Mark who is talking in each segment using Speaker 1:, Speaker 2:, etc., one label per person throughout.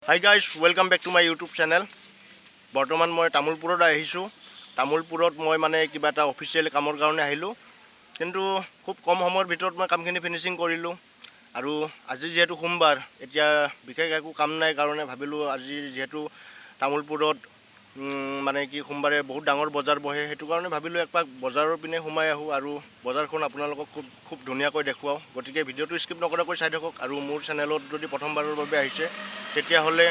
Speaker 1: Hi guys, welcome back to my YouTube channel. বৰ্তমান মই তামুলপুৰত আহিছোঁ। তামুলপুৰত মই মানে কিবা এটা অফিচিয়েল কামৰ কাৰণে আহিলোঁ, কিন্তু খুব কম সময়ৰ ভিতৰত মই কামখিনি ফিনিশিং কৰিলোঁ। আৰু আজি যেহেতু সোমবাৰ, এতিয়া বিশেষ একো কাম নাই কাৰণে ভাবিলোঁ আজি যেহেতু তামুলপুৰত মানে কি সোমবাৰে বহুত ডাঙৰ বজাৰ বহে, সেইটো কাৰণে ভাবিলোঁ একপাক বজাৰৰ পিনে সোমাই আহোঁ আৰু বজাৰখন আপোনালোকক খুব ধুনীয়াকৈ দেখুৱাওঁ। গতিকে ভিডিঅ'টো স্কিপ নকৰাকৈ চাই থাকক। আৰু মোৰ চেনেলত যদি প্ৰথমবাৰৰ বাবে আহিছে তেতিয়াহ'লে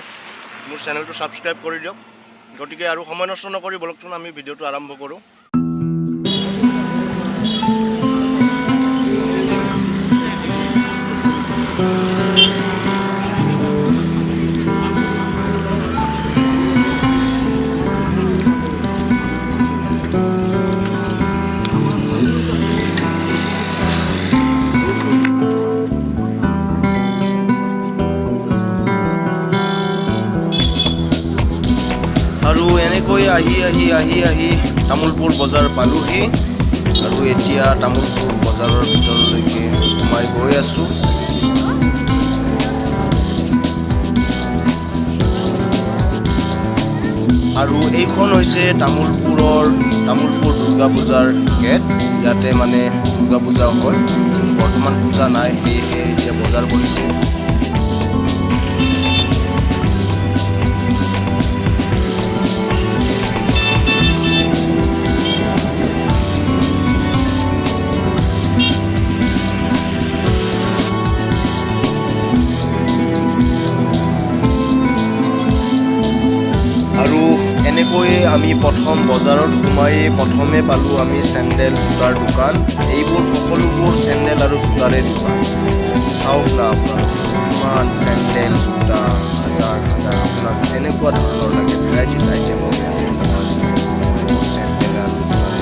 Speaker 1: মোৰ চেনেলটো ছাবস্ক্ৰাইব কৰি দিয়ক। গতিকে আৰু সময় নষ্ট নকৰি বলকচোন আমি ভিডিঅ'টো আৰম্ভ কৰোঁ। আৰু এনেকৈ আহি তামুলপুৰ বজাৰ পালোহি আৰু এতিয়া তামুলপুৰ বজাৰৰ ভিতৰলৈকে সোমাই গৈ আছোঁ। আৰু এইখন হৈছে তামুলপুৰ দুৰ্গা পূজাৰ গেট। ইয়াতে মানে দুৰ্গা পূজা হয়, বৰ্তমান পূজা নাই, সেয়েহে এতিয়া বজাৰ বহিছে। আৰু এনেকৈয়ে আমি প্ৰথম বজাৰত প্ৰথমে পালোঁ আমি চেণ্ডেল জোতাৰ দোকান। এইবোৰ সকলোবোৰ চেণ্ডেল আৰু জোতাৰে দোকান। চাওক না আপোনালোকে, ইমান চেণ্ডেল জোতা হাজাৰ আপোনাক যেনেকুৱা ধৰণৰ লাগে ভেৰাইটিছ আইটেমৰ ইয়াতে পোৱা যায়। সকলোবোৰ চেণ্ডেল আৰু জোতাৰে।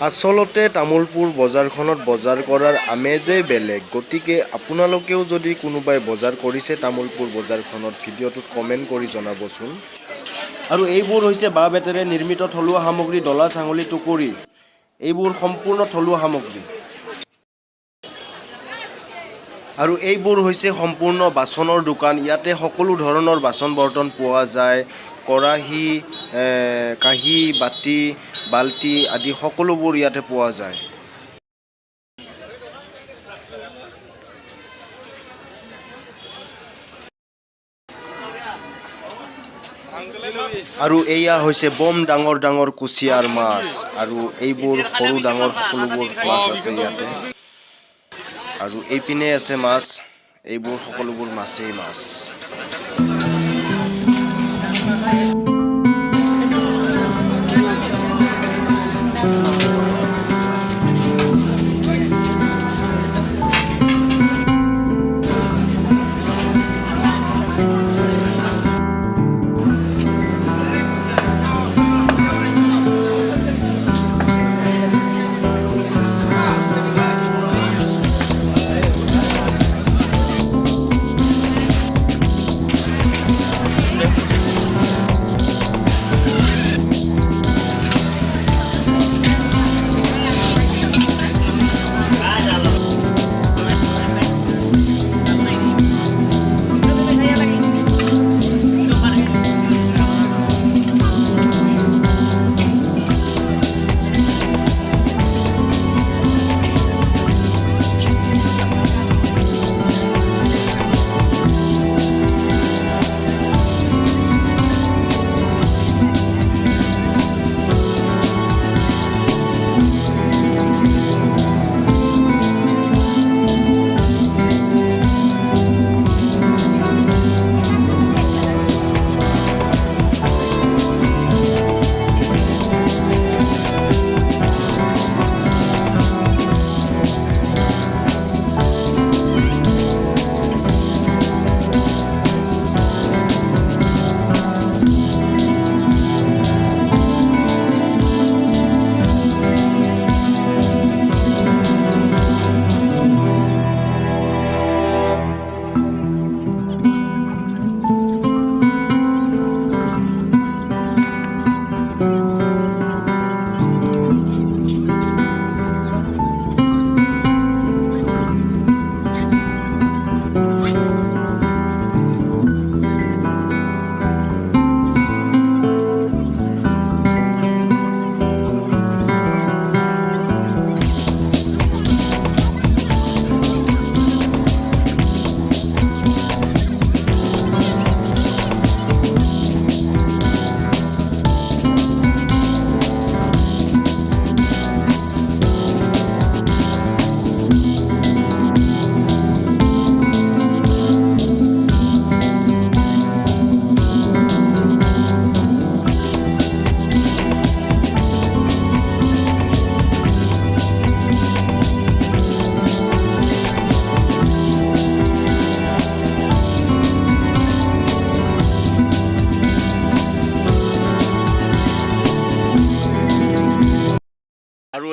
Speaker 1: আচলতে তামুলপুৰ বজাৰখনত বজাৰ কৰাৰ আমেজেই বেলেগ। গতিকে আপোনালোকেও যদি কোনোবাই বজাৰ কৰিছে তামুলপুৰ বজাৰখনত, ভিডিঅ'টোত কমেণ্ট কৰি জনাবচোন। আৰু এইবোৰ হৈছে বাঁহ বেতেৰে নিৰ্মিত থলুৱা সামগ্ৰী, ডলা, চাঙলি, টুকুৰি, এইবোৰ সম্পূৰ্ণ থলুৱা সামগ্ৰী। আৰু এইবোৰ হৈছে সম্পূৰ্ণ বাচনৰ দোকান। ইয়াতে সকলো ধৰণৰ বাচন বৰ্তন পোৱা যায়। কৰাহী, কাঁহী, বাতি, বাল্টি আদি সকলোবোৰ ইয়াতে পোৱা যায়। আৰু এয়া হৈছে বম ডাঙৰ কুচিয়াৰ মাছ। আৰু এইবোৰ সৰু ডাঙৰ সকলোবোৰ মাছ আছে ইয়াতে। আৰু এইপিনে আছে মাছ, এইবোৰ সকলোবোৰ মাছেই মাছ।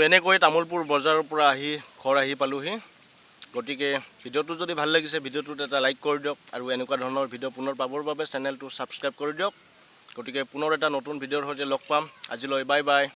Speaker 1: এনেকৈ তামোলপুৰ বজাৰৰ পৰা আহি ঘৰ আহি পালোহি গতিকে ভিডিঅ'টো যদি ভাল লাগিছে ভিডিঅ'টোত এটা লাইক কৰি দিয়ক আৰু এনেকুৱা ধৰণৰ ভিডিঅ' পুনৰ পাবৰ বাবে চেনেলটো ছাবস্ক্ৰাইব কৰি দিয়ক গতিকে পুনৰ এটা নতুন ভিডিঅ'ৰ সৈতে লগ পাম আজিলৈ বাই বাই